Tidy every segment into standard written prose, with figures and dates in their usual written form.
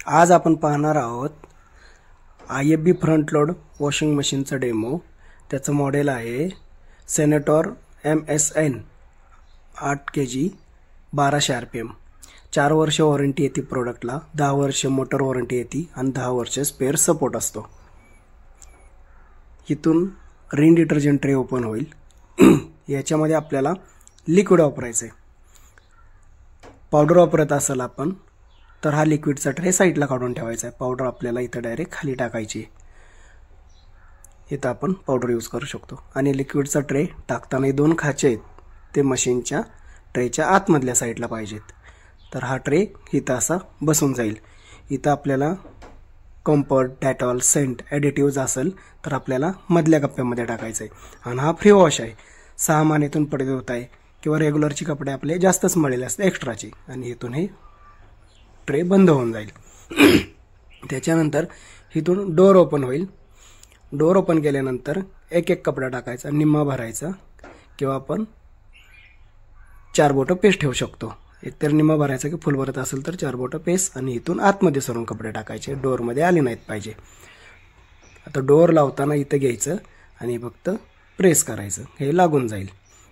आज आपण पाहणार आहोत IFB फ्रंट लोड वॉशिंग मशीनचा डेमो। त्याचं मॉडेल आहे सेनेटॉर MSN 8 kg 1200 RPM। 4 वर्ष वॉरंटी येते प्रोडक्टला, 10 वर्ष मोटर वॉरंटी येते आणि 10 वर्ष स्पेअर सपोर्ट असतो। इथून रिन डिटर्जंट ट्रे ओपन होईल। याच्यामध्ये आपल्याला लिक्विड वापरायचे। पावडर वापरत असाल आपण तर हा लिक्विडचा ट्रे साइडला काढून ठेवायचा आहे। पावडर आपल्याला इथं डायरेक्ट खाली टाकायची। इथं आपण पावडर यूज करू शकतो आणि लिक्विडचा ट्रे टाकताना 2 खाचे आहेत ते मशीनच्या ट्रेच्या आतमधल्या साइडला पाहिजेत। तर हा ट्रे इथं असा बसून जाईल। इथं आपल्याला कम्फर्ट, डेटॉल, सेंट, ॲडिटिव्हज असेल तर आपल्याला मधल्या कप्प्यामध्ये टाकायचं आहे। आणि हा फ्री वॉश आहे। 6 महिन्यातून पडदे होत आहे किंवा रेग्युलरची कपडे आपले जास्तच मळलेले असते एक्स्ट्राची, आणि इथून हे ट्रे बंद होऊन जाईल। त्याच्यानंतर इथून डोर ओपन होईल। डोर ओपन केल्यानंतर एक कपडा टाकायचा, निम्मा भरायचा, किंवा आपण 4 बोटं पेस्ट ठेवू शकतो। एकतर निम्मा भरायचा की फुल भरत असेल तर 4 बोटं पेस्ट, आणि इथून आतमध्ये सरून कपडे टाकायचे, डोअरमध्ये आले नाहीत पाहिजे। आता डोअर लावताना इथं घ्यायचं आणि फक्त प्रेस करायचं, हे लागून जाईल।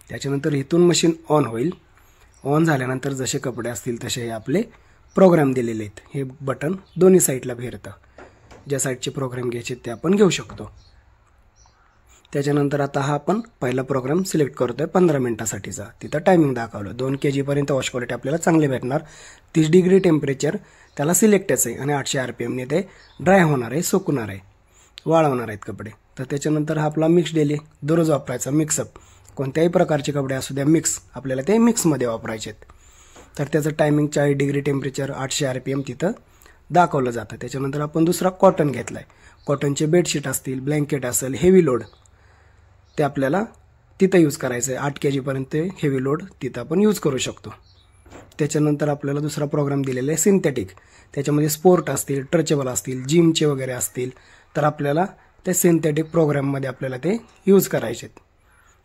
त्याच्यानंतर इथून मशीन ऑन होईल। ऑन झाल्यानंतर जसे कपडे असतील तसे हे आपले प्रोग्राम दिलेले आहेत। हे बटन दोन्ही साईडला फिरतं, ज्या साईडचे प्रोग्राम घ्यायचे ते आपण घेऊ शकतो। त्याच्यानंतर आता हा आपण पहिला प्रोग्राम सिलेक्ट करतोय 15 मिनिटासाठीचा। तिथं टायमिंग दाखवलं 2 kg पर्यंत वॉश क्वालिटी आपल्याला चांगली भेटणार। 30 डिग्री टेम्परेचर त्याला सिलेक्टच आहे आणि 800 RPM ने ते ड्राय होणार आहे, सुकणार आहे, वाळवणार आहेत कपडे। तर त्याच्यानंतर हा आपला मिक्स डेली दररोज वापरायचा मिक्सअप, कोणत्याही प्रकारचे कपडे असू द्या मिक्स, आपल्याला ते मिक्समध्ये वापरायचे आहेत। तर त्याचं टायमिंग 40 डिग्री टेम्परेचर 800 RPM तिथं दाखवलं जातं। त्याच्यानंतर आपण दुसरा कॉटन घेतलाय। कॉटनचे बेडशीट असतील, ब्लँकेट असेल, हेवी लोड ते आपल्याला तिथं यूज करायचं आहे। 8 kg पर्यंत हेवी लोड तिथं आपण यूज करू शकतो। त्याच्यानंतर आपल्याला दुसरा प्रोग्राम दिलेला आहे सिंथेटिक। त्याच्यामध्ये स्पोर्ट असतील, ट्रचेबल असतील, जिमचे वगैरे असतील तर आपल्याला त्या सिंथेटिक प्रोग्राममध्ये आपल्याला ते यूज करायचे आहेत।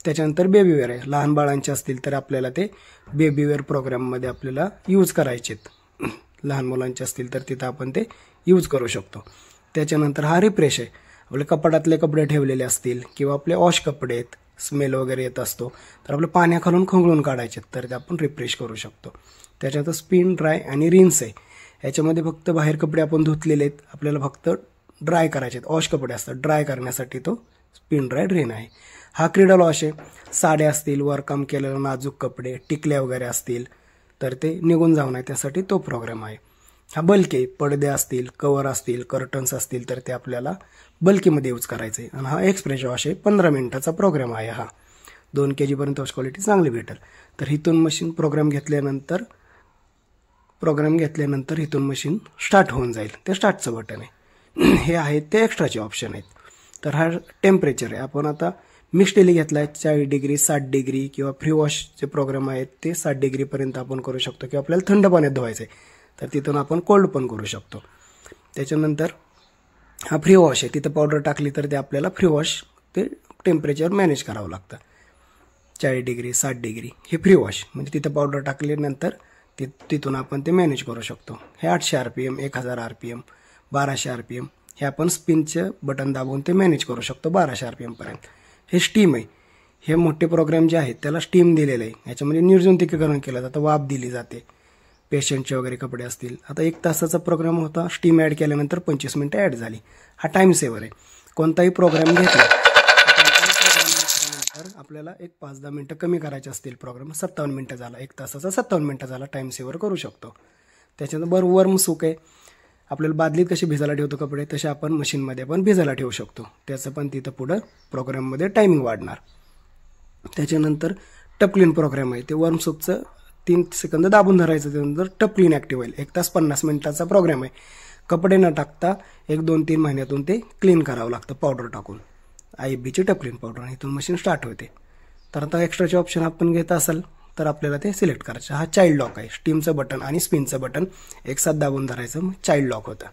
त्याच्यानंतर बेबीवेअर आहे, लहान बाळांचे असतील तर आपल्याला ते बेबीवेअर प्रोग्राममध्ये आपल्याला यूज करायचे आहेत। लहान मुलांचे असतील तर तिथं आपण ते यूज करू शकतो। त्याच्यानंतर हा रिफ्रेश आहे, आपले कपाटातले कपडे ठेवलेले असतील किंवा आपले वॉश कपडे आहेत, स्मेल वगैरे येत असतो तर आपल्या पाण्याखालून खंगळून काढायचे तर ते आपण रिफ्रेश करू शकतो। त्याच्यानंतर स्पिन, ड्राय आणि रिन्स आहे। याच्यामध्ये फक्त बाहेर कपडे आपण धुतलेले आहेत, आपल्याला फक्त ड्राय करायचे आहेत। वॉश कपडे असतात, ड्राय करण्यासाठी तो स्पिन, ड्राय, ड्रेन आहे। हा क्रीडल वॉश आहे, साड्या असतील, वरकाम केलेलं नाजूक कपडे, टिकल्या वगैरे असतील तर ते निघून जाऊ नये त्यासाठी तो प्रोग्राम आहे। हा बल्की, पडदे असतील, कवर असतील, कर्टन्स असतील तर ते आपल्याला बल्कीमध्ये यूज करायचं आहे। आणि हा एक्सप्रेस वॉश आहे, 15 मिनिटाचा प्रोग्राम आहे। हा 2 kg पर्यंत वॉश क्वालिटी चांगली भेटेल। तर इथून मशीन प्रोग्राम घेतल्यानंतर इथून मशीन स्टार्ट होऊन जाईल, ते स्टार्टचं बटन आहे। हे आहेत ते एक्स्ट्राचे ऑप्शन आहेत। तर हा टेम्परेचर आहे, आपण आता मिक्स डेली घेतला आहे 40 डिग्री, 60 डिग्री, किंवा फ्री वॉशचे प्रोग्राम आहेत ते 60 डिग्री पर्यंत आपण करू शकतो, किंवा आपल्याला थंड पाण्यात धुवायचं आहे तर तिथून आपण कोल्ड पण करू शकतो। त्याच्यानंतर हा फ्री वॉश आहे, तिथं पावडर टाकली तर ते आपल्याला फ्री वॉश ते टेम्परेचर मॅनेज करावं लागतं। 40 डिग्री, 60 डिग्री हे फ्री वॉश, म्हणजे तिथं पावडर टाकल्यानंतर तिथून आपण ते मॅनेज करू शकतो। हे 800 RPM, 1000 RPM, 1200 RPM हे आपण स्पिनचं बटन दाबून ते मॅनेज करू शकतो 1200 RPM पर्यंत। हे स्टीम आहे, हे मोठे प्रोग्राम जे आहेत त्याला स्टीम दिलेलं आहे। याच्यामध्ये निर्जंतुकीकरण केलं जातं, वाफ दिली जाते, पेशंटचे वगैरे कपडे असतील। आता 1 तासाचा प्रोग्राम होता, स्टीम ॲड केल्यानंतर 25 मिनिटं ॲड झाली। हा टाइम सेवर आहे, कोणताही प्रोग्राम घेतला तर आपल्याला 5-10 मिनिटं कमी करायचे असतील, प्रोग्राम 57 मिनिटं झाला, 1 तासाचा 57 मिनिटं झाला, टाइम सेवर करू शकतो। त्याच्यानंतर वर्म सूक आहे, आपल्याला बादलीत कसे भिजायला ठेवतो कपडे तसे आपण मशीनमध्ये पण भिजायला ठेवू शकतो, त्याचं पण तिथं पुढं प्रोग्राममध्ये टायमिंग वाढणार। त्याच्यानंतर टप क्लीन प्रोग्राम आहे, ते वर्म सूपचं 3 सेकंद दाबून धरायचं, त्यानंतर टप क्लीन ॲक्टिव्ह होईल। 1 तास 50 मिनिटाचा प्रोग्राम आहे। कपडे न टाकता 1-2-3 महिन्यातून ते क्लीन करावं लागतं पावडर टाकून, IFBची टप क्लीन पावडर, आणि इथून मशीन स्टार्ट होते। तर आता एक्स्ट्राचे ऑप्शन आपण घेत असाल तर आपल्याला ते सिलेक्ट करायचं। हा चाइल्ड लॉक आहे, स्टीमचं बटन आणि स्पिनचं बटन एक साथ दाबून धरायचं, मग चाइल्ड लॉक होतं।